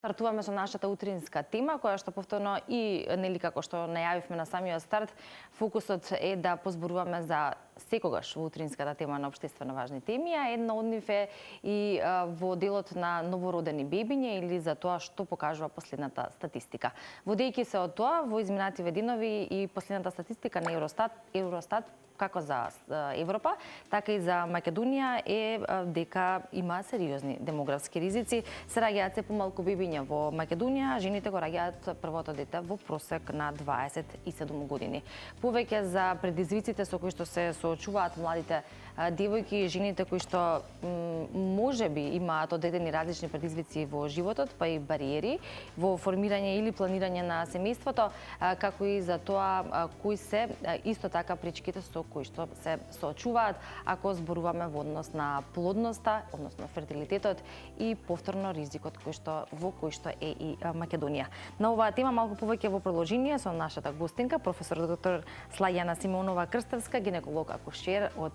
Стартуваме со нашата утринска тема, која што повторно и нели како што најавивме на самиот старт, фокусот е да позборуваме за секогаш во утринската тема на општествено важни теми, а една од нив е и во делот на новородени бебиња или за тоа што покажува последната статистика. Водејќи се од тоа, во изминативе денови и последната статистика на Евростат како за Европа, така и за Македонија е дека има сериозни демографски ризици. Се раѓаат се помалку бебиња во Македонија, жените го раѓаат првото дете во просек на 27 години. Повеќе за предизвиците со кои што се соочуваат младите девојки и жените кои што можеби имаат одредени различни предизвици во животот, па и бариери во формирање или планирање на семејството, како и за тоа кои се исто така пречките со кои што се соочуваат ако зборуваме во однос на плодноста, односно фертилитетот и повторно ризикот во кој што е и Македонија. На оваа тема малку повеќе во продолжение со нашата гостинка, професор доктор Слајана Симеонова Крстевска, гинеколог акушер од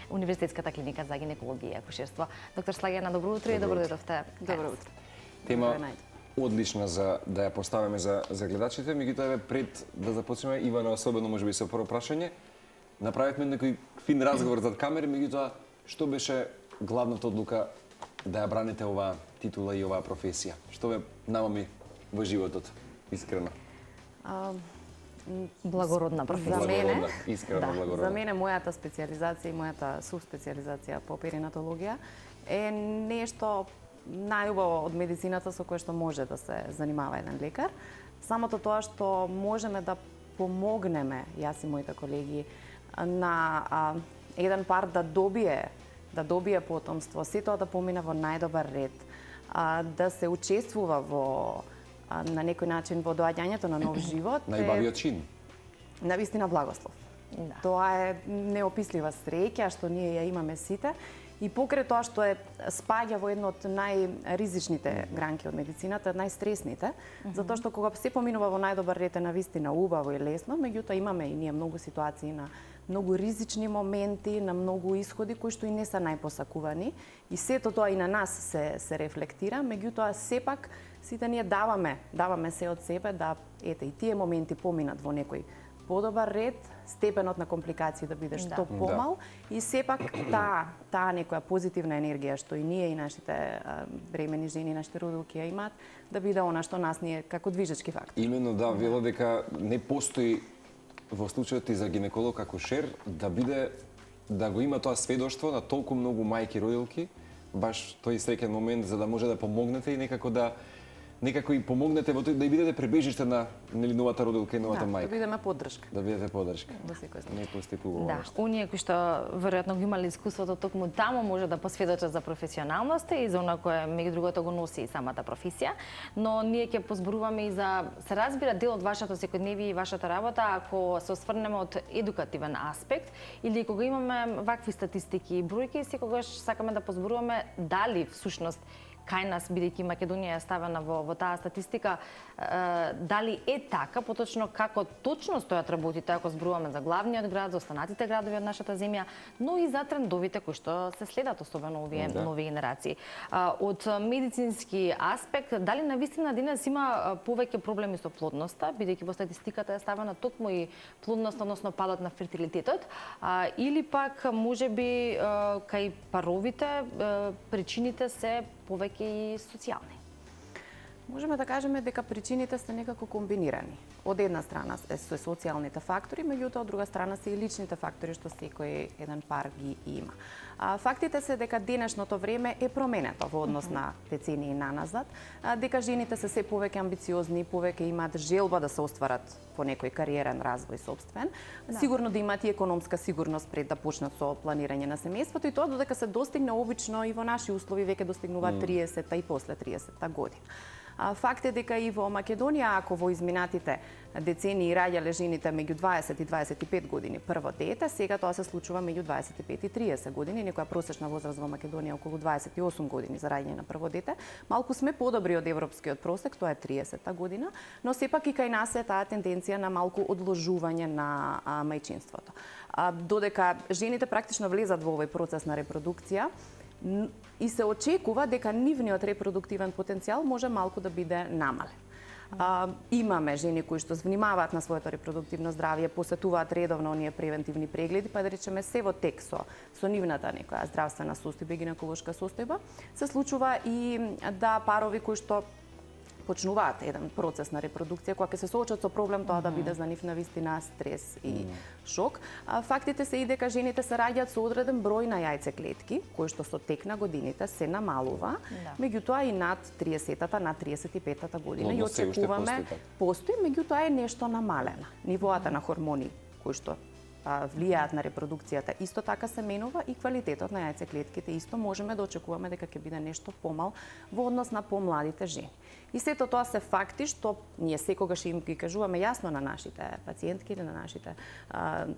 Универзитетската клиника за гинекологија и акушерство. Доктор Слајана, добро утро и добро дојдовте. Добро утро. Тема одлична за да ја поставиме за гледачите, меѓутоа пред да започнеме, Ивана особено можеби со прво прашање, направивме некој фин разговор зад камери, меѓутоа што беше главната одлука да ја браните оваа титула и оваа професија? Што ве намами во животот, искрено? Благородна професија. Искрено благородна. За мене мојата специјализација и мојата суспецијализација по перинатологија е нешто најубаво од медицината со кое што може да се занимава еден лекар. Самото тоа што можеме да помогнеме, јас и моите колеги, на еден пар да добие потомство, се тоа да помине во најдобар ред, да се учествува на некој начин во доаѓањето на нов живот. Најбавиот чин. Навистина благослов. Да. Тоа е неопислива среќа што ние ја имаме сите и покрај тоа што спаѓа во едно од најризичните гранки од медицината, најстресните, затоа што кога се поминува во најдобар ред е навистина убаво и лесно, меѓутоа имаме и ние многу ситуации на многу ризични моменти, на многу исходи кои што и не се најпосакувани и сето тоа и на нас се рефлектира, меѓутоа сепак сите ние даваме се од себе да ете и тие моменти поминат во некој подобар ред, степенот на компликации да биде што помал и сепак таа некоја позитивна енергија што и ние и нашите бремени жени, нашите родилки ја имаат, да биде она што нас ние како движечки фактор. Именно да, вело дека не постои во случајот и за гинеколог акушер да го има тоа сведоштво на толку многу мајки родилки, баш тој среќен момент за да може да помогнете и некако и помогнете во тој да бидете пребежиште на новата родилка и новата мајка. Да бидеме поддршка. Да бидете поддршка. До секој случај. Не постепува. Да, оние кои што веројатно го имале искуството токму таму може да посведочат за професионалноста и за она кое меѓу другото го носи и самата професија, но ние ќе позборуваме и за се разбира дел од вашето секојдневие и вашата работа ако се осврнеме од едукативен аспект или кога имаме вакви статистики и бројки, секогаш сакаме да позборуваме дали всушност кај нас, бидејќи Македонија е ставена во таа статистика, дали е така, поточно како точно стојат работите ако зборуваме за главниот град, за останатите градови од нашата земја, но и за трендовите кои што се следат, особено овие нови генерации. Од медицински аспект, дали навистина денес има повеќе проблеми со плодноста, бидејќи во статистиката е ставена токму и плодноста, односно падот на фертилитетот, или пак можеби кај паровите причините се повеќе и социјални? Можеме да кажеме дека причините се некако комбинирани. Од една страна се социјалните фактори, меѓутоа од друга страна се и личните фактори што секој еден пар ги има. Фактите се дека денешното време е променето во однос на децении наназад, дека жените се се повеќе амбициозни, повеќе имаат желба да се остварат по некој кариерен развој собствен, сигурно да имаат и економска сигурност пред да почнат со планирање на семејството и тоа додека се достигне обично и во наши услови веќе достигнуваат 30-та и после 30-та година. Факт е дека и во Македонија, ако во изминатите децении раѓале жените меѓу 20 и 25 години прво дете, сега тоа се случува меѓу 25 и 30 години, некоја просечна возраст во Македонија околу 28 години за раѓање на прво дете. Малку сме подобри од европскиот просек, тоа е 30-та година, но сепак и кај нас е таа тенденција на малку одложување на мајчинството. Додека жените практично влезат во овој процес на репродукција, и се очекува дека нивниот репродуктивен потенцијал може малку да биде намален. Имаме жени кои што внимаваат на своето репродуктивно здравје, посетуваат редовно оние превентивни прегледи, па да речеме се во тек со нивната некоја здравствена состојба, гинеколошка состојба, се случува и да парови кои што почнуваат еден процес на репродукција, кога ќе се соочат со проблем тоа да биде за нив навистина стрес и шок. Фактите се и дека жените се раѓаат со одреден број на јајцеклетки, кои што со тек на годините се намалува, меѓутоа и над 30-та, над 35-та година и очекуваме постои, меѓутоа е нешто намалена. Нивоата на хормони кои што влијаат на репродукцијата исто така се менува и квалитетот на јајцеклетките исто можеме да очекуваме дека ќе биде нешто помал во однос на помладите жени. И сето тоа се факти што ние секогаш им ги кажуваме јасно на нашите пациентки или на нашите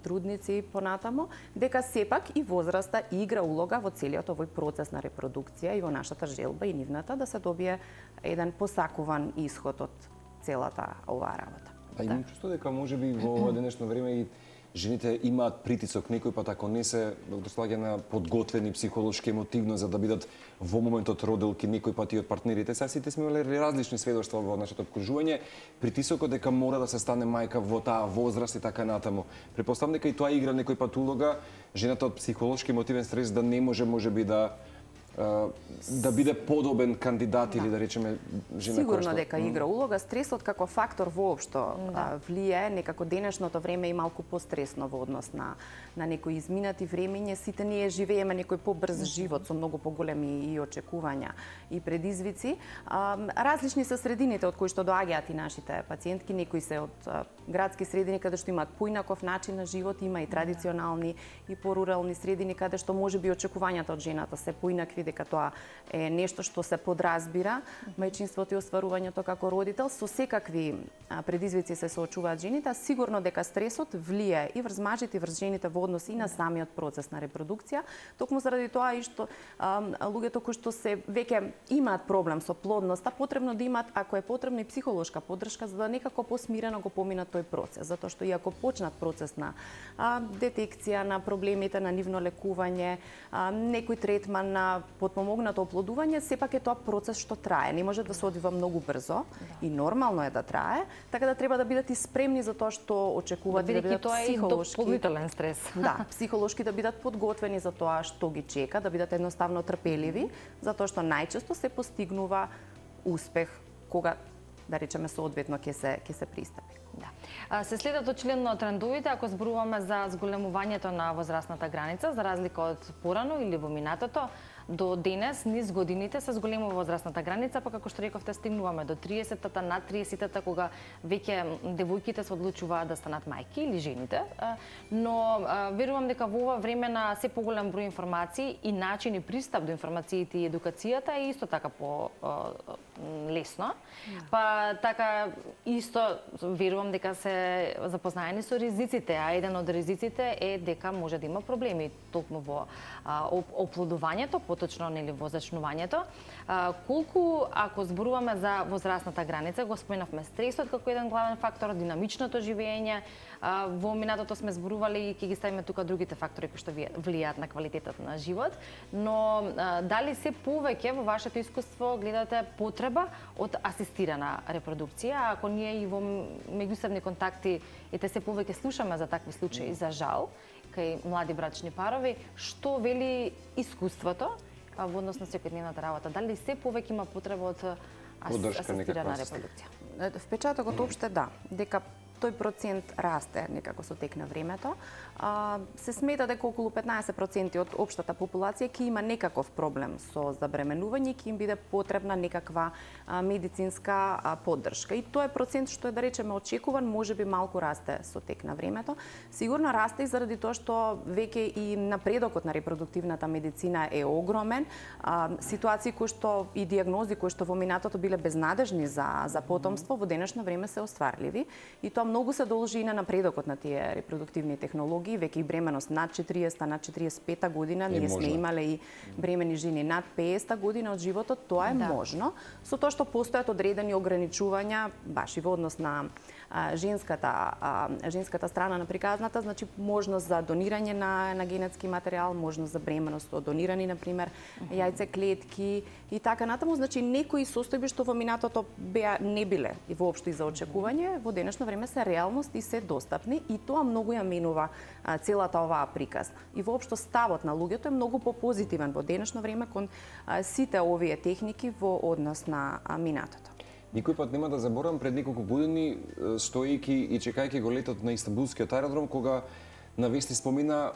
трудници понатамо, дека сепак и возраста игра улога во целиот овој процес на репродукција и во нашата желба и нивната да се добие еден посакуван исход од целата оваа работа. Имам чувство дека можеби во денешно време и жените имаат притисок, некој пат ако не се дослаѓа подготвени психолошки, емотивно за да бидат во моментот родилки, некој пат и од партнерите. Сега сите сме имале различни сведоштва во нашето обкружување, притисокот дека мора да се стане мајка во таа возраст и така натаму. Претпоставам дека и тоа игра некој пат улога, жената од психолошки емотивен стрес да не можеби да биде подобен кандидат или да речеме жена Сигурно дека игра улога. Стресот како фактор воопшто влијае, некако денешното време е малку постресно во однос на некои изминати времиња. Сите ние живееме некој побрз живот со многу поголеми и очекувања и предизвици. Различни се средините од кои што доаѓаат и нашите пациентки, некои се од градски средини каде што имаат поинаков начин на живот, има и традиционални и порурални средини каде што можеби очекувањата од жената се поинакви, дека тоа е нешто што се подразбира, мајчинството и остварувањето како родител. Со секакви предизвици се соочуваат жените, а сигурно дека стресот влијае и врз мажите и врз жените во однос и на самиот процес на репродукција. Токму заради тоа и што луѓето кои што се веќе имаат проблем со плодноста, потребно да имаат, ако е потребна и психолошка поддршка, за да некако посмирено го поминат тој процес, затоа што и ако почнат процес на детекција на проблемите, на нивно лекување, некој третман на потпомогнато оплодување, сепак е тоа процес што трае. Не може да се одвива многу брзо и нормално е да трае, така да треба да бидат и спремни за тоа што очекуваат и да бидат психолошки. Тоа е дополнителен стрес. Да, психолошки да бидат подготвени за тоа што ги чека, да бидат едноставно трпеливи, затоа што најчесто се постигнува успех кога, да речеме, соодветно ќе се пристапи. Да. Се следат очигледно трендовите ако зборуваме за зголемувањето на возрастната граница, за разлика од порано или во минатото. До денес, низ годините, се зголемува возрастната граница, па како што рековте, стигнуваме до 30-та, над 30-та, кога веќе девојките се одлучуваат да станат мајки или жените. Но верувам дека во ова време на се поголем број информации и начини пристап до информациите и едукацијата е исто така лесно. Па така исто верувам дека се запознаени со ризиците, а еден од ризиците е дека може да има проблеми токму во оплодувањето, поточно нели во зачнувањето. Колку ако зборуваме за возрастната граница, го споменавме стресот како еден главен фактор, динамичното живење, во минатото сме зборували и ќе ги ставиме тука другите фактори кои што влијаат на квалитетот на живот, но дали се повеќе во вашето искуство гледате потреба од асистирана репродукција, ако ние и во меѓусебни контакти ете се повеќе слушаме за такви случаи, за жал, кај млади брачни парови, што вели искуството во однос на секојдневната работа? Дали се повеќе има потреба од асистирана репродукција? Впечатокот опште да, дека тој процент расте некако со тек на времето. Се смета дека околу 15% од општата популација ќе има некаков проблем со забременување и ќе им биде потребна некаква медицинска поддршка. И тоа е процент што е, да речеме, очекуван, можеби малку расте со тек на времето. Сигурно расте и заради тоа што веќе и напредокот на репродуктивната медицина е огромен. Ситуации кои што и диагнози кои што во минатото биле безнадежни за потомство, во денешно време се остварливи и тоа многу се должи и на напредокот на тие репродуктивни технологии, веќе и бременост над 40-та, над 45-та година, ние сме имале и бремени жени над 50-та година од животот, тоа е можно, со тоа што постојат одредени ограничувања, баш и во однос на женската страна на приказната, значи можност за донирање на генетски материјал, можност за бременост од донирани, например, јајцеклетки и така натаму, значи некои состојби што во минатото не биле и воопшто и за очекување, во денешно време се реалност и се достапни и тоа многу ја менува целата оваа приказна. И воопшто ставот на луѓето е многу попозитивен во денешно време кон сите овие техники во однос на минатото. Никој пат нема да заборавам пред неколку години, стоејќи и чекајќи го летот на Истанбулскиот аеродром, кога на вести спомина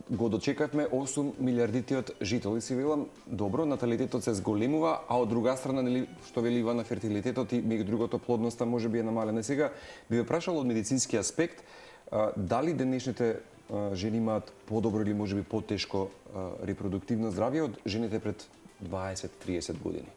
го дочекавме 8 милиардитиот жител. И си велам, добро, наталитетот се зголемува, а од друга страна, нели, што вели Ивана, фертилитетот и меѓу другото плодноста може би е намалена. Сега би ве прашал од медицински аспект, дали денешните жени имаат подобро или можеби потешко репродуктивно здравје од жените пред 20-30 години?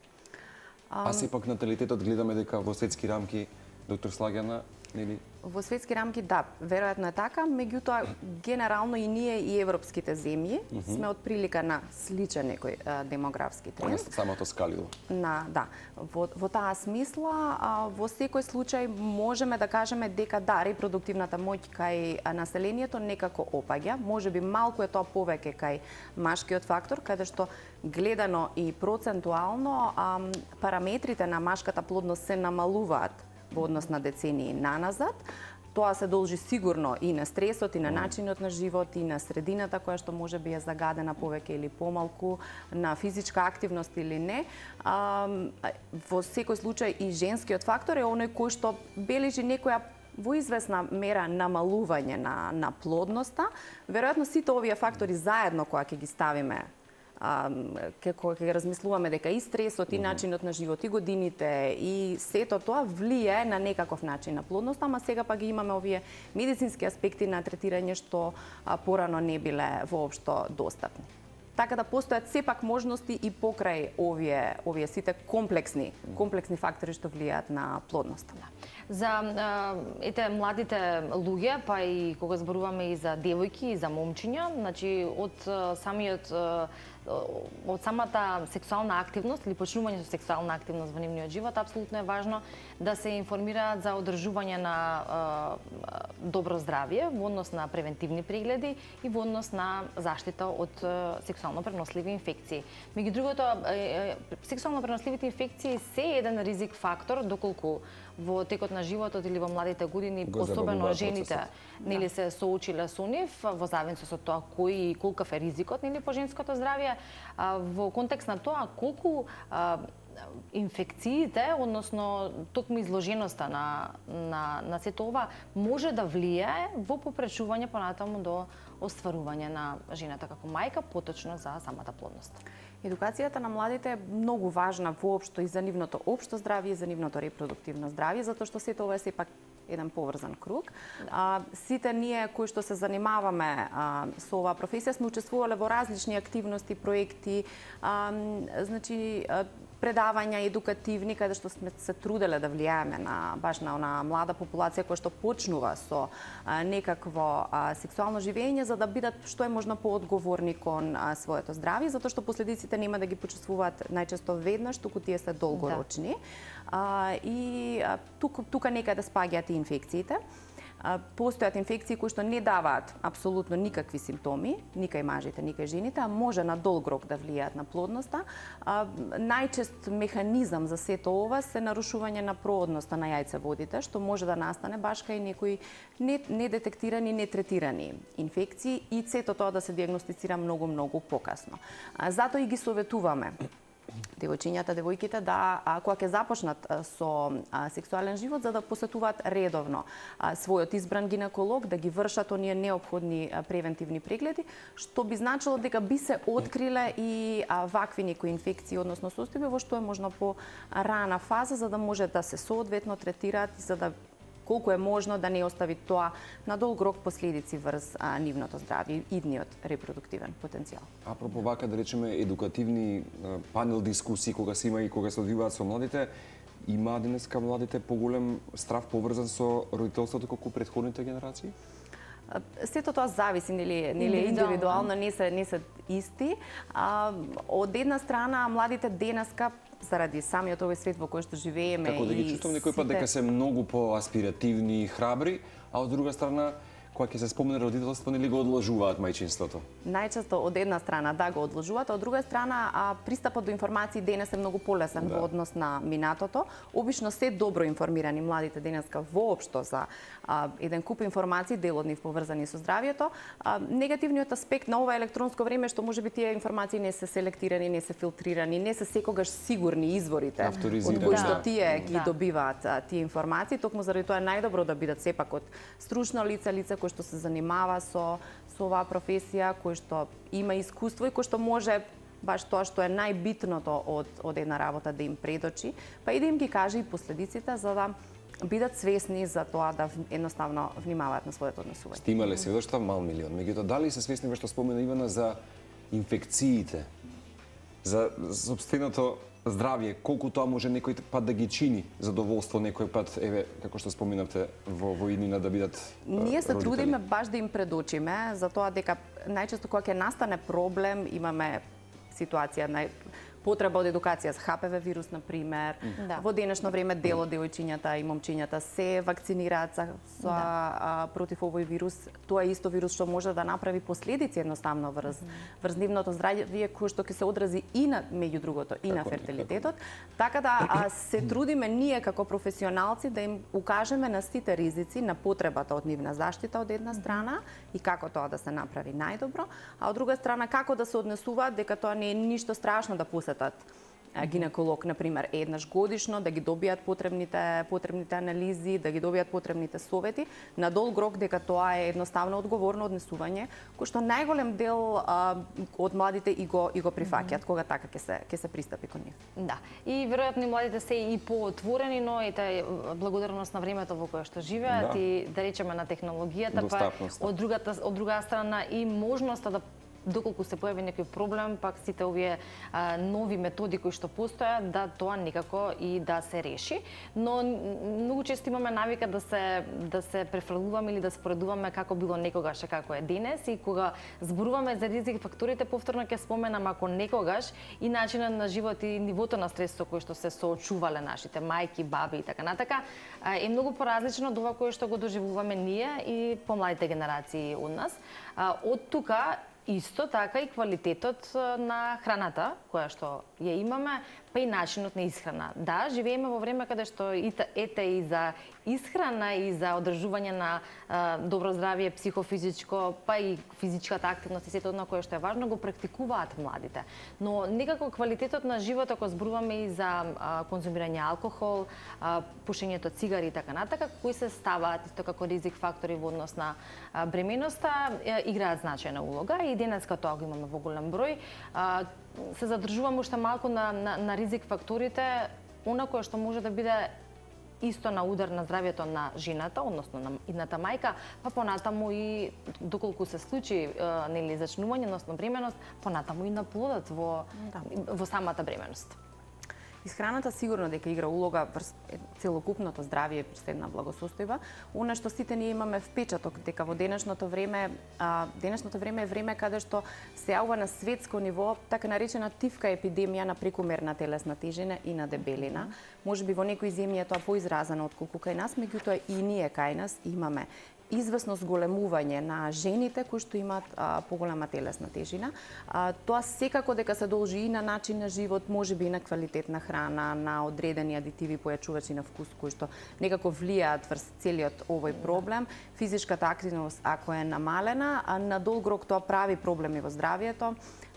А сепак наталитетот гледаме дека во светски рамки, доктор Слагјана, нели? Во светски рамки, да, веројатно е така, меѓутоа генерално и ние и европските земји сме од прилика на сличен некој демографски тренд. Самото скалило. Да, во таа смисла, во секој случај можеме да кажеме дека да, репродуктивната моќ кај населението некако опаѓа, можеби малку е тоа повеќе кај машкиот фактор, каде што гледано и процентуално параметрите на машката плодност се намалуваат во однос на децении наназад. Тоа се должи сигурно и на стресот, и на начинот на живот, и на средината која што може би е загадена повеќе или помалку, на физичка активност или не. Во секој случај и женскиот фактор е оној кој што бележи некоја во известна мера намалување на плодноста. Веројатно сите овие фактори заедно кога ќе ги ставиме, кога ќе размислуваме дека и стресот, и начинот на живот, и годините, и сето тоа влијае на некаков начин на плодност, ама сега па ги имаме овие медицински аспекти на третирање што порано не биле воопшто достапни. Така да постојат сепак можности и покрај овие сите комплексни фактори што влијаат на плодноста. За младите луѓе, па и кога зборуваме и за девојки и за момчиња, значи од самата сексуална активност или почнување со сексуална активност во нивниот живот, апсолутно е важно да се информираат за одржување на добро здравје во однос на превентивни прегледи и во однос на заштита од сексуално преносливи инфекции. Меѓу другото, сексуално преносливите инфекции се еден ризик фактор доколку во текот на животот или во младите години, особено жените, нели се соочиле со нив во зависност од тоа кој и колкав е ризикот нели по женското здравје, во контекст на тоа колку инфекциите, односно токму изложеноста на сето ова може да влијае во попречување понатаму до остварување на жената како мајка, поточно за самата плодност. Едукацијата на младите е многу важна воопшто и за нивното општо здравје и за нивното репродуктивно здравје, затоа што сето ова е сепак еден поврзан круг. Сите ние кои што се занимаваме со оваа професија сме учествувале во различни активности, проекти, значи предавања едукативни каде што сме се труделе да влијаеме баш на онаа млада популација која што почнува со некакво сексуално живење за да бидат што е можно поодговорни кон своето здравје, затоа што последиците нема да ги почувствуваат најчесто веднаш, туку тие се долгорочни. И тука некаде спаѓаат и инфекциите. Постојат инфекции кои што не даваат апсолутно никакви симптоми, ни кај мажите, ни кај жените, а може на долг рок да влијаат на плодноста. Најчест механизам за сето ова се нарушување на проодноста на јајцеводите, што може да настане баш кај некои недетектирани, нетретирани инфекции и сето тоа да се диагностицира многу покасно. Затоа и ги советуваме девојчињата, девојките да кога ќе започнат со сексуален живот за да посетуваат редовно својот избран гинеколог, да ги вршат оние неопходни превентивни прегледи, што би значило дека би се откриле и вакви некои инфекции, односно состојби во што е можно по рана фаза за да може да се соодветно третираат и за да колку е можно да не остави тоа на долг рок последици врз нивното здравје и идниот репродуктивен потенцијал. Апропо вака да речеме едукативни панел дискусии кога се има и кога се одвиваат со младите, има денеска младите поголем страв поврзан со родителството колку претходните генерации? Сето тоа зависи, нели индивидуално, не се исти. Од една страна, младите денеска заради самиот овој свет во кој што живееме, како да ги чувствам некој пат дека се многу поаспиративни и храбри, а од друга страна кога ќе се спомне родителство, нели го одложуваат мајчинството? Најчесто од една страна да го одложуваат, а од друга страна пристапот до информации денес е многу полесен во однос на минатото. Обично се добро информирани младите денеска воопшто за еден куп информации, дел од нив поврзани со здравјето. Негативниот аспект на ова електронско време што можеби тие информации не се селектирани, не се филтрирани, не се секогаш сигурни изворите од кои што тие ги добиваат тие информации. Токму заради тоа е најдобро да бидат сепак од стручно лице кој што се занимава со оваа професија, кој што има искуство и кој што може баш тоа што е најбитното од една работа да им предочи, па и да им ги каже и последиците за да бидат свесни за тоа да едноставно внимаваат на своето однесување. Сте имале сведоштва мал милион. Меѓутоа, дали се свесни што спомена Ивана за инфекциите, за сопственото здравје, колку тоа може некој пат да ги чини задоволство некој пат, еве, како што споминавте, во иднина да бидат Ние се трудиме баш да им предочиме, за тоа дека најчесто кога ќе настане проблем, имаме ситуација потреба од едукација за ХПВ вирус, например. Во денешно време дел од девојчињата и момчињата се вакцинираат против овој вирус. Тоа е исто вирус што може да направи последици едноставно врз нивното здравје, кој што ќе се одрази и на, меѓу другото, и на фертилитетот. Така да се трудиме ние како професионалци да им укажеме на сите ризици, на потребата од нивна заштита од една страна и како тоа да се направи најдобро, а од друга страна како да се однесуваат дека тоа не е ништо страшно да посетат гинеколог, например, еднаш годишно, да ги добијат потребните анализи, да ги добијат потребните совети, на долг рок дека тоа е едноставно одговорно однесување, кој што најголем дел од младите и го прифаќаат кога така ќе се пристапи кон нив. Да. И веројатно младите се и поотворени, но ете благодарност на времето во кое што живеат и да речеме на технологијата, па од друга страна и можноста да доколку се појави некој проблем, пак сите овие нови методи кои што постојат, да тоа некако и да се реши. Но многу често имаме навика да се префрлуваме или да споредуваме како било некогаш и како е денес, и кога зборуваме за ризик факторите, повторно ќе споменам, ако некогаш и начинот на живот и нивото на стрес со кој што се соочувале нашите мајки, баби и така натака, е многу поразлично од ова кое што го доживуваме ние и помладите генерации од нас. Од тука исто така и квалитетот на храната која што ја имаме, па и начинот на исхрана. Да, живееме во време каде што ете и за исхрана и за одржување на добро здравје, психофизичко, па и физичката активност и сето одно кое што е важно го практикуваат младите. Но некако квалитетот на живот, ако зборуваме и за конзумирање алкохол, пушењето цигари и така натака, кои се ставаат исто како ризик фактори во однос на бременоста, играат значајна улога и денеска тоа го имаме во голем број. Се задржувам уште малку на ризик факторите, она кое што може да биде исто на удар на здравјето на жената, односно на идната мајка, па понатаму и доколку се случи нели зачнување, односно бременост, понатаму и на плодот во самата бременост. Исхраната сигурно дека игра улога врз целокупното здравје и една благосостојба. Она што сите ние имаме впечаток дека во денешното време е време каде што се јавува на светско ниво така наречена тивка епидемија на прекумерна телесна тежина и на дебелина. Можеби во некои земји е тоа поизразено отколку кај нас, меѓутоа и ние кај нас имаме известно зголемување на жените кои што имаат поголема телесна тежина. Тоа секако дека се должи и на начин на живот, можеби и на квалитет на храна, на одредени адитиви појачувачи на вкус кои што некако влијаат врз целиот овој проблем. Физичката активност ако е намалена, на долг рок тоа прави проблеми во здравјето,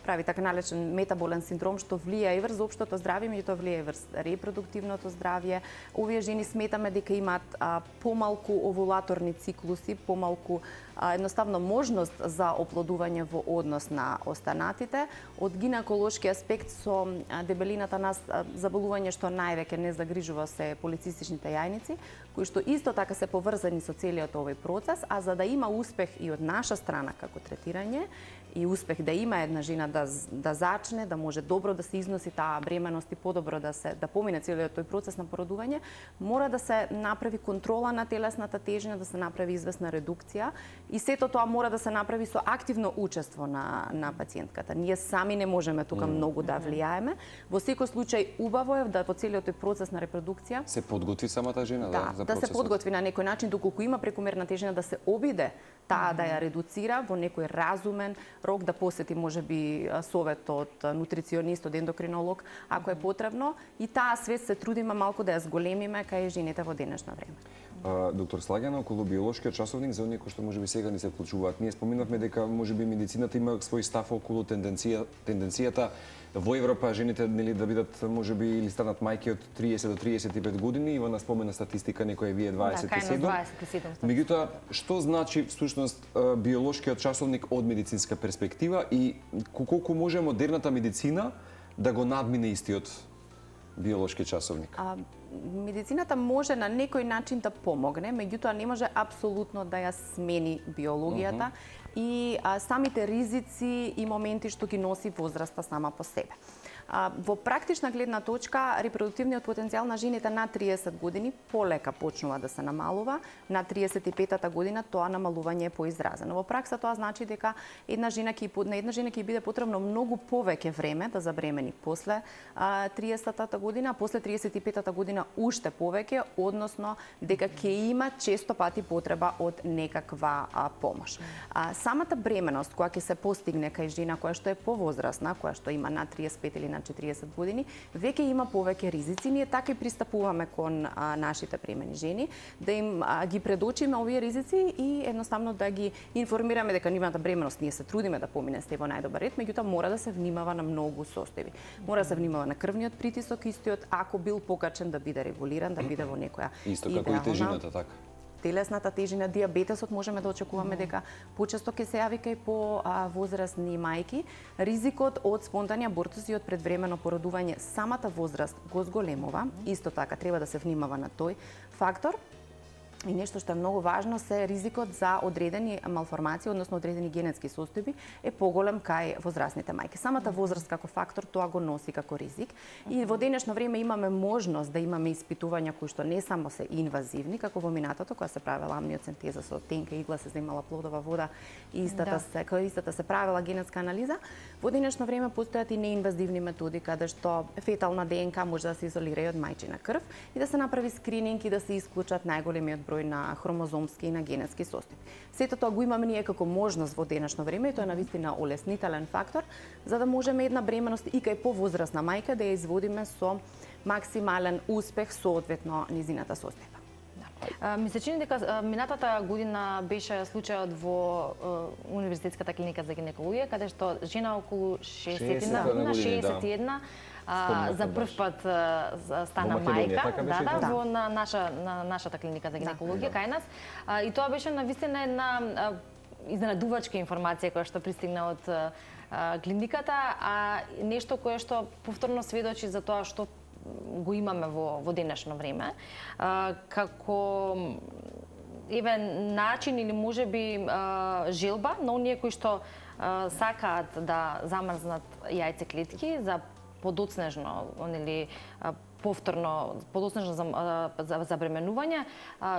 прави така наречен метаболен синдром што влија и врз општото здравје, меѓутоа влија и врз репродуктивното здравје. Овие жени сметаме дека имаат помалку овулаторни циклуси, помалку едноставно можност за оплодување во однос на останатите. Од гинеколошки аспект со дебелината нас заболување што највеќе не загрижува се полицистичните јајници, кои што исто така се поврзани со целиот овој процес, а за да има успех и од наша страна како третирање и успех да има една жена да зачне, да може добро да се износи таа бременност и подобро да помине целиот тој процес на породување, мора да се направи контрола на телесната тежина, да се направи известна редукција и сето тоа мора да се направи со активно учество на пациентката. Ние сами не можеме тука многу да влијаеме. Во секој случај убаво е да во целиот тој процес на репродукција се подготви самата жена за процесот. Да се подготви на некој начин, доколку има прекомерна тежина, да се обиде таа да ја редуцира во некој разумен рок, да посети можеби совет од нутриционист, од ендокринолог, ако е потребно, и таа свест се трудиме малку да ја зголемиме кај жените во денешно време. Доктор Слагјана, околу биолошкиот часовник, за оние кои што можеби сега ни се вклучуваат, ние споминавме дека можеби медицината има свој став околу тенденцијата во Европа жените да бидат можеби или станат мајки од 30 до 35 години. Ивана спомена статистика, некоја вие 27. Да, 27. Меѓутоа, што значи всушност биолошкиот часовник од медицинска перспектива и колку може модерната медицина да го надмине истиот биолошки часовник? Медицината може на некој начин да помогне, меѓутоа не може апсолутно да ја смени биологијата и самите ризици и моменти што ги носи возраста сама по себе. Во практична гледна точка, репродуктивниот потенцијал на жените над 30 години полека почнува да се намалува, на 35-та година тоа намалување е поизразено. Во пракса тоа значи дека на една жена ќе биде потребно многу повеќе време да забремени после 30-та година, а после 35-та година уште повеќе, односно дека ќе има често пати потреба од некаква помош. Самата бременост која ќе се постигне кај жена која што е повозрасна, која што има над 35 или на 40 години, веќе има повеќе ризици. Ние така и пристапуваме кон нашите бремени жени, да им ги предочиме овие ризици и едноставно да ги информираме дека нивната бременост ние се трудиме да помине сте во најдобар ред, меѓутоа мора да се внимава на многу состојби. Мора да се внимава на крвниот притисок, истиот ако бил покачен да биде регулиран, да биде во некоја исто како и тежината, така. Телесната тежина, диабетесот можеме да очекуваме дека почесто ќе се јави кај возрастни мајки. Ризикот од спонтани абортуси и од предвремено породување самата возраст го зголемува. Исто така треба да се внимава на тој фактор. И нешто што е многу важно се ризикот за одредени малформации, односно одредени генетски состојби е поголем кај возрастните мајки. Самата возраст како фактор тоа го носи како ризик и во денешно време имаме можност да имаме испитувања кои што не само се инвазивни, како во минатото кога се правела амниоцентеза со тенка игла, се земала плодова вода и истата се правела генетска анализа. Во денешно време постојат и неинвазивни методи каде што фетална ДНК може да се изолира и од мајчина крв и да се направи скрининг и да се исклучат најголемиот број на хромозомски и на генетски состојби. Сето тоа го имаме ние како можност во денешно време и тоа е навистина олеснителен фактор за да можеме една бременост и кај повозрасна мајка да ја изводиме со максимален успех соодветно низината состојба. Ми се чини дека минатата година беше случајот во Универзитетската клиника за гинекологија, каде што жена околу 61 за прв пат стана мајка, во нашата клиника за гинекологија кај нас. И тоа беше навистина една изненадувачка информација која што пристигна од клиниката, а нешто кое што повторно сведочи за тоа што го имаме во денешно време, како начин или можеби желба на оние кои што сакаат да замрзнат јајцеклетки за подоцнежно или подоцнежно за забременување.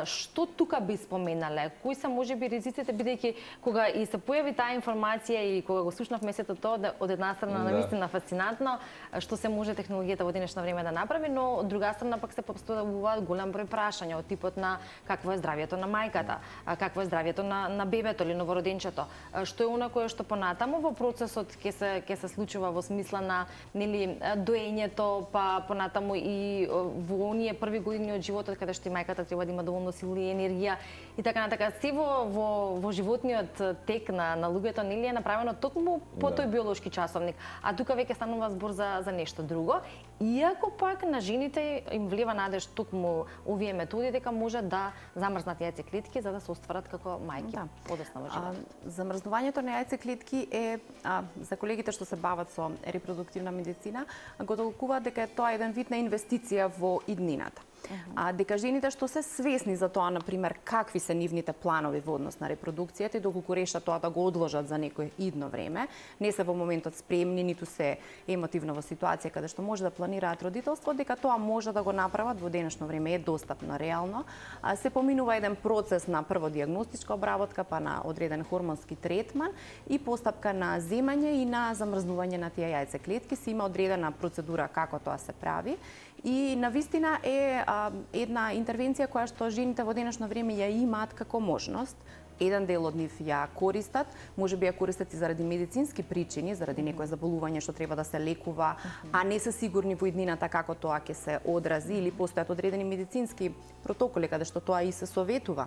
Што тука би споменале? Кои се можеби ризиците, бидејќи кога и се појави таа информација и кога го слушнавме сето тоа, од една страна навистина фасцинантно што се може технологијата во денешно време да направи, но од друга страна пак се постојуваат голем број прашања од типот на какво е здравјето на мајката, какво е здравјето на бебето или новороденчето, што е она кое што понатаму во процесот ќе се случува во смисла на доењето, па понатаму и во оние први години од животот каде што и мајката треба да има доволно сили и енергија и така натака. Се во животниот тек на луѓето нели е направено токму по тој биолошки часовник, а тука веќе станува збор за нешто друго. Иако пак на жените им влива надеж токму овие методи дека може да замрзнат јајцеклетки за да се остварат како мајки подоцна во животот. Замрзнувањето на јајцеклетки е за колегите што се бават со репродуктивна медицина, го толкуваат дека е тоа еден вид на инвестиција во иднината. Дека жените што се свесни за тоа, например, какви се нивните планови во однос на репродукцијата и доколку решат тоа да го одложат за некое идно време, не се во моментот спремни, ниту се емотивно во ситуација каде што може да планираат родителство, дека тоа може да го направат во денешно време, е достапно реално. Се поминува еден процес на прво дијагностичка обработка, па на одреден хормонски третман и постапка на земање и на замрзнување на тие јајцеклетки. Се има одредена процедура како тоа се прави. И навистина е една интервенција која што жените во денешно време ја имаат како можност. Еден дел од нив ја користат, можеби ја користат и заради медицински причини, заради некое заболување што треба да се лекува, а не се сигурни во иднината како тоа ќе се одрази, или постојат одредени медицински протоколи каде што тоа и се советува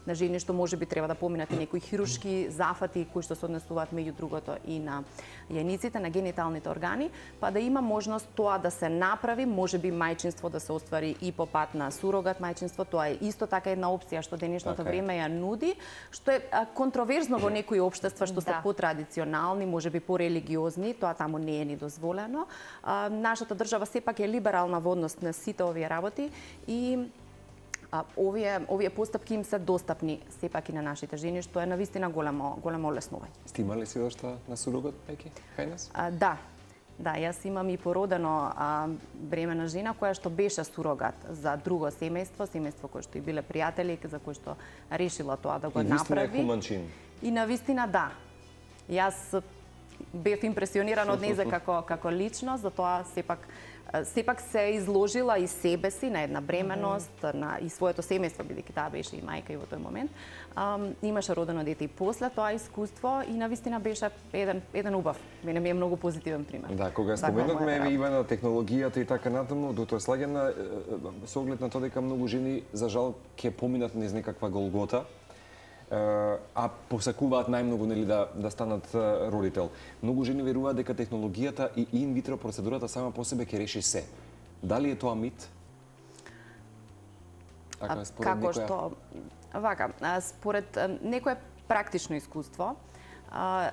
на жени што можеби треба да поминат и некои хируршки зафати кои што се однесуваат меѓу другото и на јајниците, на гениталните органи, па да има можност тоа да се направи, можеби мајчинство да се оствари и по пат на сурогат мајчинство, тоа е исто така една опција што денешното време ја нуди, што е контроверзно во некои општества што се потрадиционални, можеби порелигиозни, тоа таму не е ни дозволено. Нашата држава сепак е либерална во однос на сите овие работи и овие постапки им се достапни сепак и на нашите жени, што е навистина големо олеснување. Сте имали си дошта на сурогат, мајки, кај нас? Да, јас имам и породено бремена жена која што беше сурогат за друго семејство кое што и биле пријатели, за кој што решила тоа да го направи. И вистина е хуман чин. И навистина да. Јас бев импресионирана од нејзе како личност, затоа сепак се изложила и себе си на една бременост, на и своето семејство, бидејќи таа беше и мајка и во тој момент. Имаше родено дете и после тоа искуство и навистина беше еден убав. Мене ми е многу позитивен пример. Да, кога споменавме Ивана технологијата и така натаму, до тоа слагаме со оглед на тоа дека многу жени за жал ќе поминат низ некаква голгота, а посакуваат најмногу нели да станат родител. Многу жени веруваат дека технологијата и инвитро процедурата сама по себе ќе реши се. Дали е тоа мит? Како што според некое практично искуство,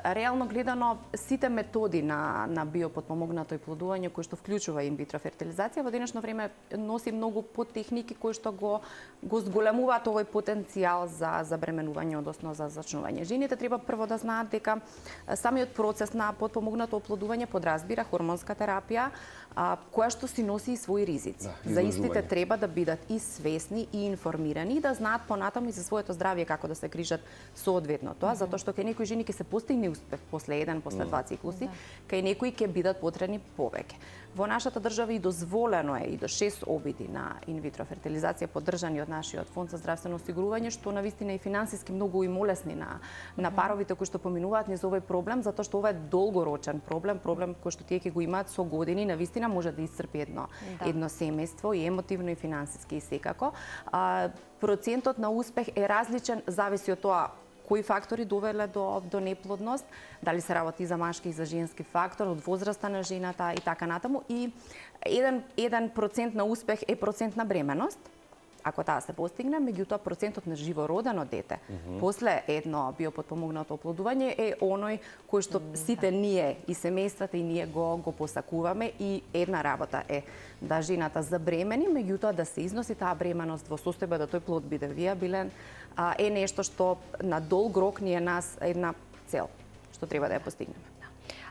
реално гледано сите методи на биопотпомогнато оплодување кои што вклучува инвитро фертилизација во денешно време носи многу подтехники кои што го зголемуваат овој потенцијал за забременување, односно за зачнување. Жените треба прво да знаат дека самиот процес на потпомогнато оплодување подразбира хормонска терапија која што си носи и своји ризици. За истите треба да бидат и свесни и информирани и да знаат понатаму и за своето здравје како да се грижат соодветно тоа, затоа што кај некои жени ќе се постигне успех после еден, после два циклуси, кај некои ќе бидат потребни повеќе. Во нашата држава и дозволено е и до 6 обиди на инвитро фертилизација поддржани од нашиот фонд за здравствено осигурување, што навистина и финансиски многу им улесни на паровите кои што поминуваат низ овој проблем, затоа што ова е долгорочен проблем кој што тие ќе го имаат со години, навистина може да исцрпи едно семејство и емотивно и финансиски и секако. Процентот на успех е различен, зависи од тоа кои фактори довеле до неплодност, дали се работи за машки и за женски фактор, од возраста на жената и така натаму. И 1% на успех е процент на бременост, ако таа се постигне, меѓутоа процентот на живородено дете после едно биопотпомогнато оплодување е оној кој што сите ние и семејствата и ние го посакуваме, и една работа е да жената забремени, меѓутоа да се износи таа бременост во состојба да тој плод биде виабилен, е нешто што на долг рок ни е нас една цел што треба да ја постигнеме.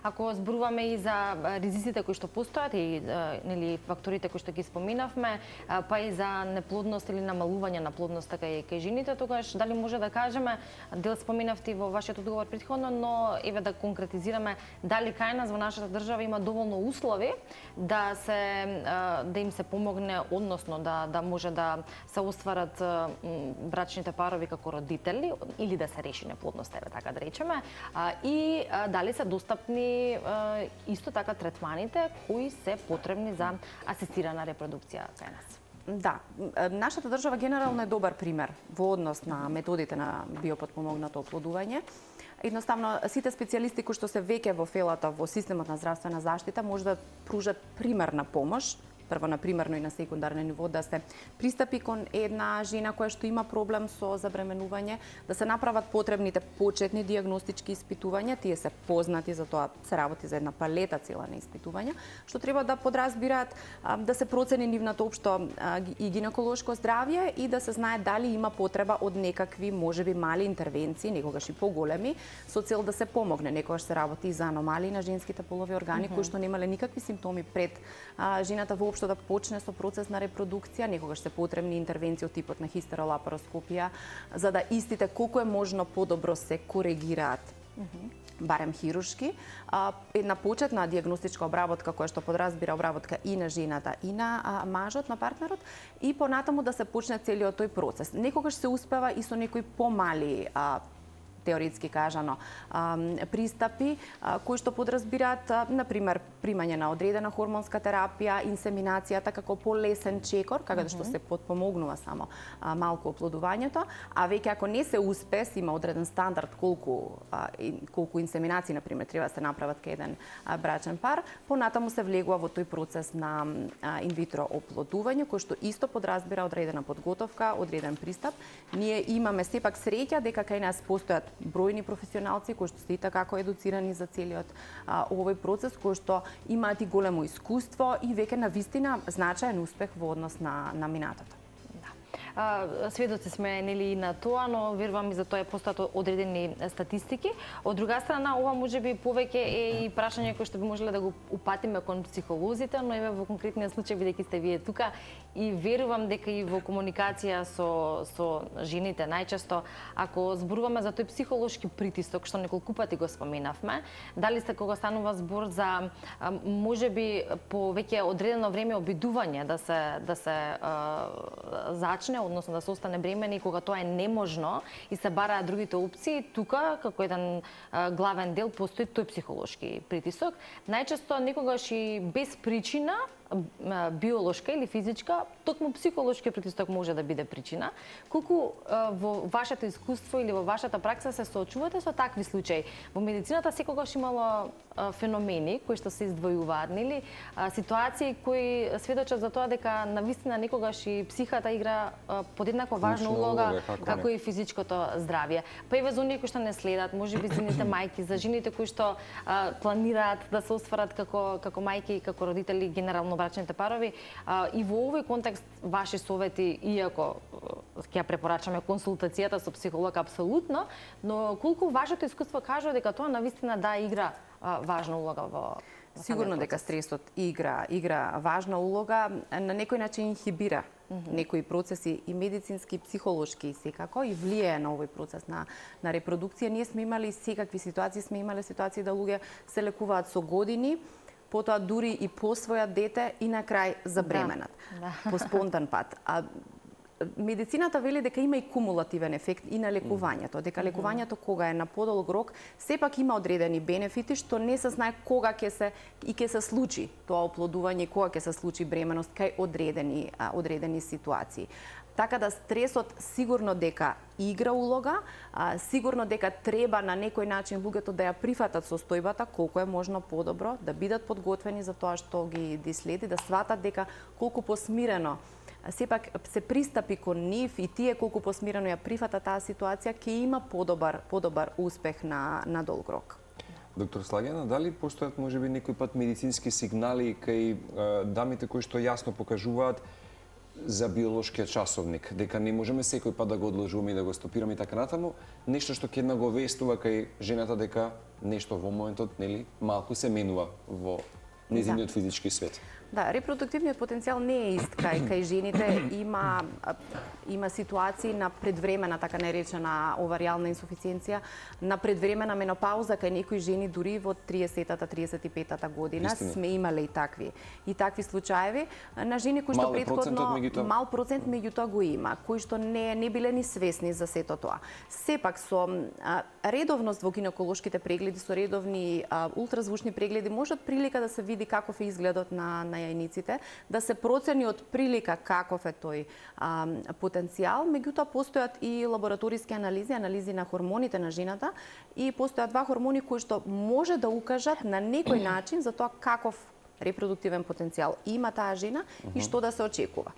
Ако зборуваме и за ризиците кои што постојат и нели факторите кои што ги споминавме, па и за неплодност или намалување на плодноста кај жените, тогаш дали може да кажеме, дел споминавте во вашиот одговор претходно, но еве да конкретизираме дали кај нас во нашата држава има доволно услови да им се помогне, односно да може да се остварат брачните парови како родители или да се реши неплодноста, еве така да речеме, и дали се достапни исто така третманите кои се потребни за асистирана репродукција кај нас. Да, нашата држава генерално е добар пример во однос на методите на биопотпомогнато оплодување. Едноставно, сите специјалисти кои што се веќе во фелата, во системот на здравствена заштита, може да пружат примерна помош, прво на примарно и на секундарно ниво, да се пристапи кон една жена која што има проблем со забременување, да се направат потребните почетни дијагностички испитувања, тие се познати, за тоа се работи за една палета цела на испитувања, што треба да подразбираат да се процени нивното општо и гинеколошко здравје и да се знае дали има потреба од некакви можеби мали интервенции, некогаш и поголеми, со цел да се помогне. Некогаш се работи и за аномалии на женските полови органи кои што немале никакви симптоми пред жената воопшто да почне со процес на репродукција, некогаш се потребни интервенции од типот на хистеролапароскопија, за да истите колку е можно подобро се коригираат. Барем хируршки, една почетна дијагностичка обработка која што подразбира обработка и на жената и на мажот, на партнерот, и понатаму да се почне целиот тој процес. Некогаш се успева и со некои помали теоретски кажано, пристапи кои што подразбираат, например, примање на одредена хормонска терапија, инсеминацијата како полесен чекор, каде што се потпомогнува само малку оплодувањето, а веќе ако не се успе, има одреден стандард колку инсеминации, например, треба да се направат кај еден брачен пар, понатаму се влегува во тој процес на инвитро оплодување, кој што исто подразбира одредена подготовка, одреден пристап. Ние имаме сепак среќа дека кај нас постојат бројни професионалци кои што се и така едуцирани за целиот овој процес, кои што имаат и големо искуство и веќе навистина значаен успех во однос на минатото. Сведоци сме нели и на тоа, но верувам и за тоа постојат одредени статистики. Од друга страна, ова можеби повеќе е и прашање кој што би можеле да го упатиме кон психолозите, но еве во конкретниот случај, бидејќи сте вие тука, и верувам дека и во комуникација со жените најчесто, ако зборуваме за тој психолошки притисок што неколку пати го споменавме, дали сте кога станува збор за можеби по веќе одредено време обидување да се зачне, односно да се остане бремена и кога тоа е неможно и се бараат другите опции, тука како еден главен дел постои тој психолошки притисок. Најчесто некогаш и без причина, биолошка или физичка, токму психолошки притисок може да биде причина. Колку во вашето искуство или во вашата пракса се соочувате со такви случаи? Во медицината секогаш имало феномени кои што се издвојуваат, нели? Ситуации кои сведочат за тоа дека навистина некогаш и психата игра подеднакво важна улога како и физичкото здравје. Па еве за оние кои што не следат, можеби за жените мајки, за жените кои што планираат да се остварат како мајки и како родители, генерално брачните парови, и во овој контекст ваши совети, иако ќе ја препорачаме консултацијата со психолог апсолутно, но колку вашето искуство кажува дека тоа навистина да игра важна улога во Сигурно дека стресот игра важна улога, на некој начин инхибира некои процеси и медицински, психолошки и секако, и влијае на овој процес на репродукција. Ние сме имали секакви ситуации да луѓе се лекуваат со години, потоа дури и посвојат дете и на крај забременат. По спонтан пат. Медицината вели дека има и кумулативен ефект и на лекувањето, дека лекувањето кога е на подолг рок, сепак има одредени бенефити што не се знае кога ќе се случи тоа оплодување, кога ќе се случи бременост кај одредени ситуации. Така да стресот сигурно дека игра улога, сигурно дека треба на некој начин луѓето да ја прифатат состојбата колку е можно подобро, да бидат подготвени за тоа што ги следи, да сватат дека колку посмирено сепак се пристапи кон нив и тие колку посмирено ја прифата таа ситуација, ќе има подобар успех на долг рок. Доктор Слагена, дали постојат можеби некој пат медицински сигнали кај дамите кои што јасно покажуваат за биолошкиот часовник, дека не можеме секој пат да го одложуваме и да го стопираме и така натаму, нешто што ќе наговестува кај жената дека нешто во моментот, нели, малку се менува во нејзиниот физички свет? Да, репродуктивниот потенцијал не е ист кај жените. Има ситуации на предвремена, така наречена оваријална инсуфициенција, на предвремена менопауза кај некои жени дури во 30-та, 35-та година. Сме имале и такви случаеви на жени кои што претходно мал процент меѓутоа го има, кои што не биле ни свесни за сето тоа. Сепак со редовност во гинеколошките прегледи, со редовни ултразвучни прегледи можат прилика да се види каков е изгледот на јајниците, да се процени од прилика каков е тој потенцијал, меѓутоа постојат и лабораториски анализи на хормоните на жената, и постојат два хормони кои што може да укажат на некој начин за тоа каков репродуктивен потенцијал има таа жена и што да се очекува.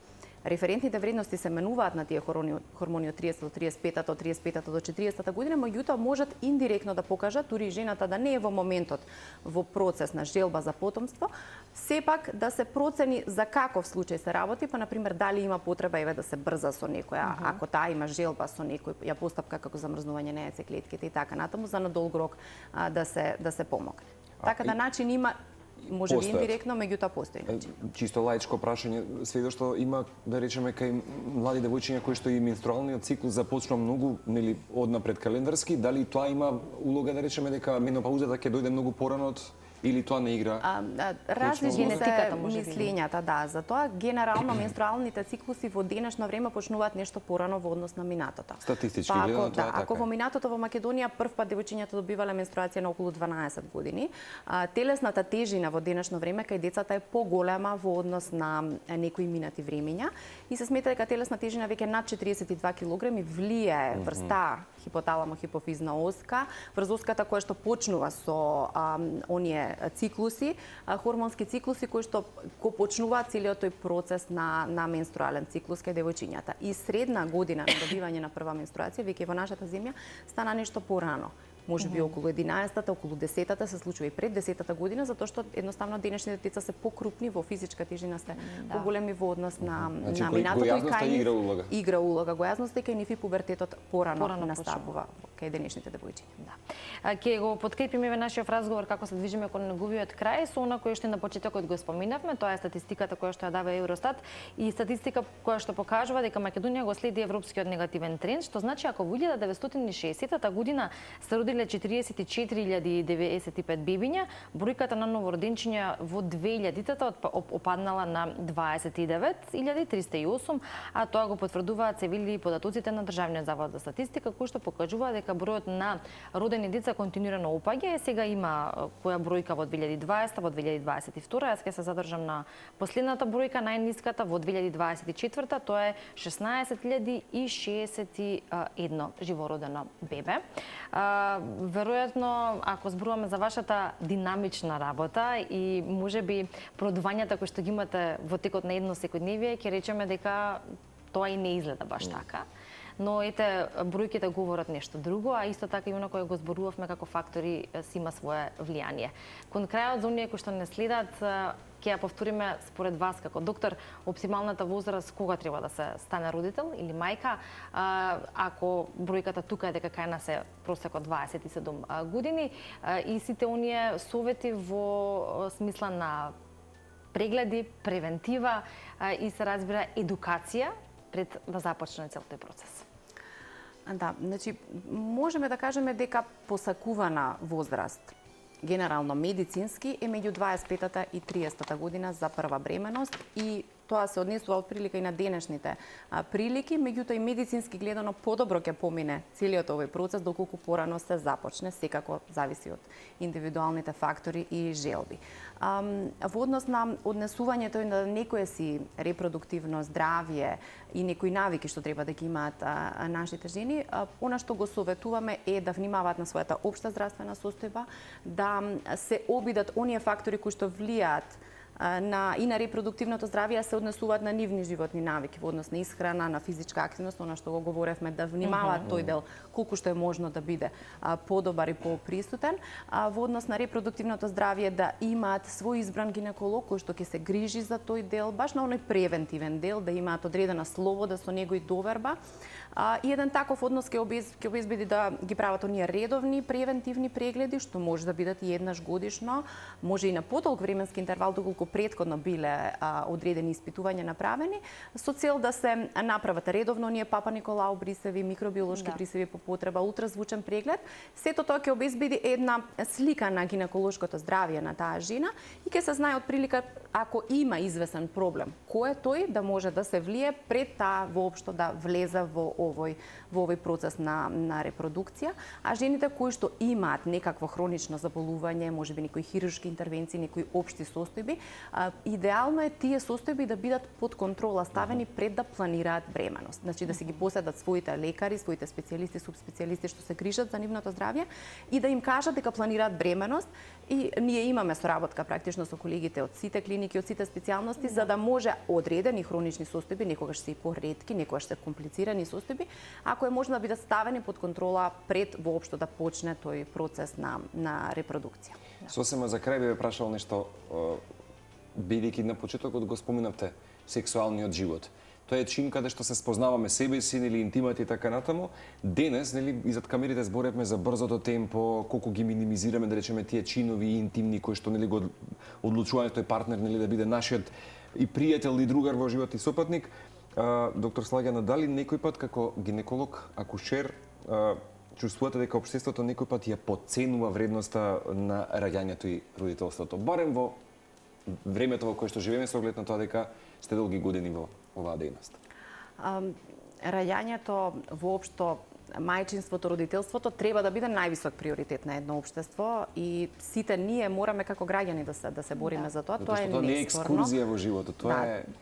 Референтните вредности се менуваат на тие хормони од 30 до 35-та, од 35-та до 40-та година, меѓутоа можат индиректно да покажат, дури жената да не е во моментот во процес на желба за потомство, сепак да се процени за каков случај се работи, па например дали има потреба да се брза со некоја, ако таа има желба со некоја постапка како замрзнување на яйцеклетките и така натаму, за на долг рок да се помогне. Така да начин има, може би индиректно, меѓутоа постои начин. Чисто лаичко прашање, сведоштво има, да речеме, кај млади девојчиња кои што и менструалниот циклус започна многу, нели, однапред календарски, дали тоа има улога, да речеме, дека менопаузата ќе дојде многу порано од или тоа не игра? Различни се мислењата, да, за тоа генерално менструалните циклуси во денешно време почнуваат нешто порано во однос на минатото. Статистички гледано тоа така. Ако во минатото во Македонија првпат девојчињата добивале менструација на околу 12 години, телесната тежина во денешно време кај децата е поголема во однос на некои минати времења и се смета дека телесна тежина веќе над 42 килограми влијае врз таа хипоталамо-хипофизна оска, врз оската која што почнува со оние циклуси, хормонски циклуси кои што го почнуваат целиот тој процес на менструален циклус кај девојчињата. И средна година на добивање на прва менструација веќе во нашата земја стана нешто порано. Може би околу 11-та, околу 10-та, се случува и пред 10-та година, затоа што едноставно денешните деца се покрупни, во физичка тежина се поголеми во однос на минатото и кај игра улога. Гојазноста и кај нив и пубертетот порано наставува кај денешните девојчиња. Ќе го подкрепиме нашиот разговор како се движиме кон неговиот крај со она кое што на почетокот го споминавме, тоа е статистиката која што ја дава Евростат и статистика која што покажува дека Македонија го следи европскиот негативен тренд, што значи ако во 1960 година се родиле 44.095 бебиња, бројката на новороденчиња во 2000-тата опаднала на 29.308, а тоа го потврдуваат се вели податоците на Државниот завод за статистика, кои што покажува дека бројот на родени деца континуирано опаѓа. Сега има која бројка во 2020, во 2022, јас ќе се задржам на последната бројка, најниската во 2024, тоа е 16.061 живородено бебе. Веројатно, ако зборуваме за вашата динамична работа и можеби продувањата кои што ги имате во текот на едно секојдневие, ќе речеме дека тоа и не изгледа баш така. Но ете, бројките говорат нешто друго, а исто така и оно кое го зборувавме како фактори си има свое влијание. Кон крајот, за оние кои што не следат, ќе ја повториме според вас како доктор, оптималната возраст кога треба да се стане родител или мајка, ако бројката тука е дека кај нас е просекот 27 години и сите оние совети во смисла на прегледи, превентива и се разбира едукација пред да започне цел тој процес. Да, значи можеме да кажеме дека посакувана возраст генерално медицински е меѓу 25-та и 30-та година за прва бременост и тоа се однесува отприлика и на денешните прилики, меѓутоа и медицински гледано подобро ќе помине целиот овој процес доколку порано се започне, секако зависи од индивидуалните фактори и желби. Во однос на однесувањето и на некое си репродуктивно здравје и некои навики што треба да ги имаат нашите жени, она што го советуваме е да внимаваат на својата општа здравствена состојба, да се обидат оние фактори кои што влијаат и на репродуктивното здравје, се однесуваат на нивни животни навики во однос на исхрана, на физичка активност, она што го говоревме, да внимаваат тој дел колку што е можно да биде подобар и поприсутен. Во однос на репродуктивното здравје да имаат свој избран гинеколог кој што ќе се грижи за тој дел, баш на оној превентивен дел, да имаат одредена слобода со него и доверба. И еден таков однос ќе обезбеди да ги прават оние редовни превентивни прегледи, што може да бидат и еднаш годишно, може и на подолг временски интервал, доколку претходно биле одредени испитувања направени, со цел да се направат редовно оние папа Николао брисеви, микробиолошки брисеви по потреба, ултразвучен преглед. Сето тоа ќе обезбеди една слика на гинеколошкото здравје на таа жена и ќе се знае отприлика ако има известен проблем, кој е тој да може да се влие пред таа воопшто да влезе во овој процес на репродукција, а жените кои што имаат некакво хронично заболување, можеби некои хируршки интервенции, некои општи состојби, Идеално е тие состојби да бидат под контрола, ставени пред да планираат бременост. Значи да си ги поседат своите лекари, своите специјалисти, субспецијалисти што се грижат за нивното здравје и да им кажат дека планираат бременост. И ние имаме соработка практично со колегите од сите клиники, од сите специјалности, за да може одредени хронични состојби, некогаш се и поретки, некогаш се комплицирани состојби, ако е можно да бидат ставени под контрола пред воопшто да почне тој процес на репродукција. Сосема за крај би ве прашал нешто, бидејќи на почетокот го споминавте сексуалниот живот. Тоа е чин каде што се спознаваме себе си, нели интимата и така натаму. Денес, нели, изад камерите зборевме за брзото темпо, колку ги минимизираме, да речеме, тие чинови и интимни кои што нели го одлучување тој партнер нели да биде нашиот и пријател и другар во живот и сопатник. Доктор Слагјана, дали некој пат како гинеколог, акушер, чувствувате дека општеството некој пат ја потценува вредноста на раѓањето и родителството, барем во времето во кое што живееме, со оглед на тоа дека сте долги години во оваа дејност? Раѓањето, воопшто мајчинството, родителството треба да биде највисок приоритет на едно општество и сите ние мораме како граѓани да се бориме за тоа. Тоа е неспорно. Не е екскурзија во животот,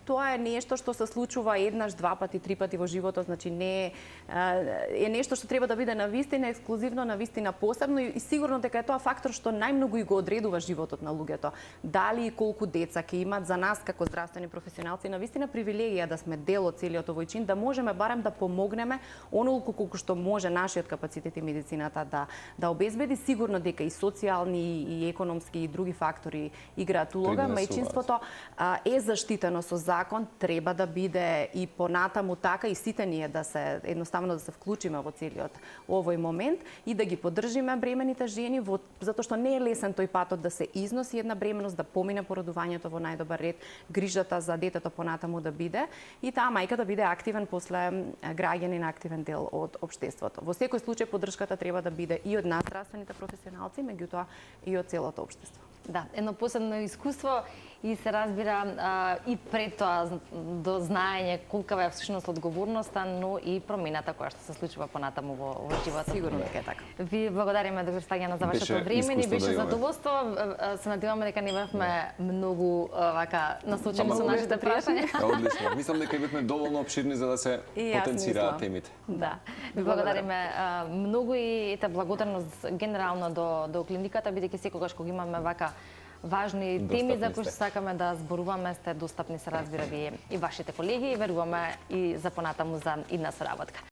тоа е нешто што се случува еднаш, два пати, три пати во животот, значи не е нешто што треба да биде навистина ексклузивно, навистина посебно и сигурно дека е тоа фактор што најмногу и го одредува животот на луѓето. Дали и колку деца ќе имат, за нас како здравствени професионалци навистина привилегија да сме дел од целиот овој чин, да можеме барем да помогнеме онолку колку што може нашиот капацитет и медицината да обезбеди. Сигурно дека и социјални и економски и други фактори играат улога. Мајчинството е заштитено со закон, треба да биде и понатаму така и сите ние да се едноставно да се вклучиме во целиот овој момент и да ги поддржиме бремените жени затоа што не е лесен тој патот да се износи една бременост, да помине породувањето во најдобар ред, грижата за детето понатаму да биде и таа мајка да биде активен после граѓанин, активен дел од општеството. Во секој случај поддршката треба да биде и од нас здравствените професионалци, меѓутоа и од целото општество. Да, едно посебно искуство и се разбира и пред тоа до знаење колка е всушност одговорноста, но и промената која што се случува понатаму во животот. Сигурно дека е така. Ви благодариме, доктор Слагјана, за вашето време и беше задоволство. Се надеваме дека не бевме многу вака насочени со нашите прашања. Одлично. Мислам дека бевме доволно опширни за да се потенцираат темите. Да. Ви благодариме многу и благодарност генерално до клиниката, бидејќи секогаш кога имаме вака важни теми за кои сакаме да зборуваме, сте достапни, се разбира, вие и вашите колеги и веруваме и за понатаму за идна соработка.